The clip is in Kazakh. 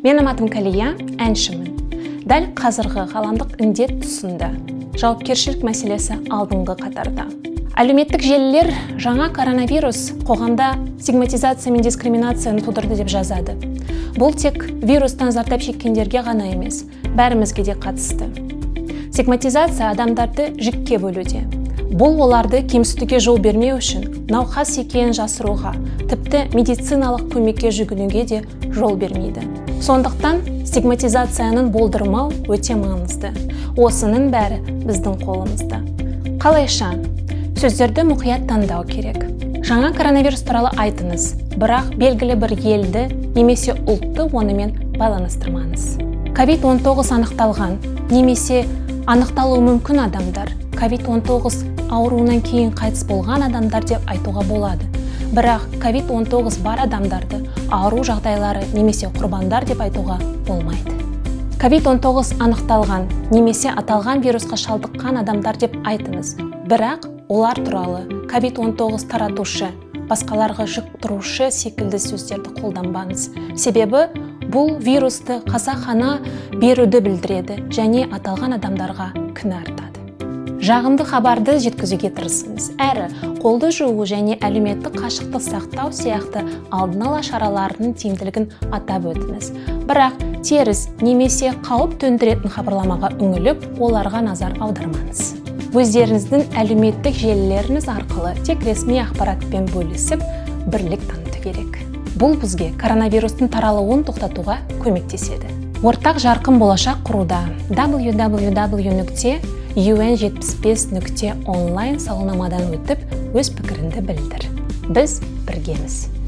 Менің атым Калия, әншімін. Дәл қазіргі ғаламдық індет тұсында жауапкершілік мәселесі алдыңғы қатарда. Әлеуметтік желілер жаңа коронавирус қоғамда стигматизация мен дискриминацияны тудырды деп жазады. Бұл тек вирустан зардап шеккендерге ғана емес, бәрімізге де қатысты. Стигматизация адамдарды жікке бөлуде. Бұл оларды кемсітуге жол бермеу үшін науқас екенін жасыруға, тіпті медициналық көмекке жүгінуге де жол бермейді. Сондықтан стигматизацияның болдырмау өте маңызды. Осының бәрі біздің қолымызда. Қалайша? Сөздерді мұқият таңдау керек. Жаңа коронавирус туралы айтыңыз, бірақ белгілі бір елді немесе ұлтты онымен байланыстырмаңыз. COVID-19 анықталған немесе анықталуы мүмкін адамдар, COVID-19 ауруынан кейін қайтыс болған адамдар деп айтуға болады. Бірақ COVID-19 бар адамдарды ауру жағдайлары немесе құрбандар деп айтуға болмайды. COVID-19 анықталған немесе аталған вирусқа шалдыққан адамдар деп айтыңыз. Бірақ олар туралы COVID-19 таратушы, басқаларға жұқтырушы секілді сөздерді қолданбаңыз. Себебі бұл вирусты қасақана беруді білдіреді және аталған адамдарға күнә артады. Жағымды хабарды жеткізуге тырысыңыз. Әрі қолды жуу және әлеуметтік қашықтық сақтау сияқты алдын ала шараларының тиімділігін атап өтіңіз. Бірақ теріс немесе қауіп төндіретін хабарламаға үңіліп, оларға назар аудармаңыз. Өздеріңіздің әлеуметтік желілеріңіз арқылы тек ресми ақпаратпен бөлісіп, бірлік таныту керек. Бұл бізге коронавирустың таралуын тоқтатуға көмектеседі. Ортақ жарқын болашақ құруда www.un75.online сауалнамадан өтіп, өз пікіріңді білдір. Біз біргеміз.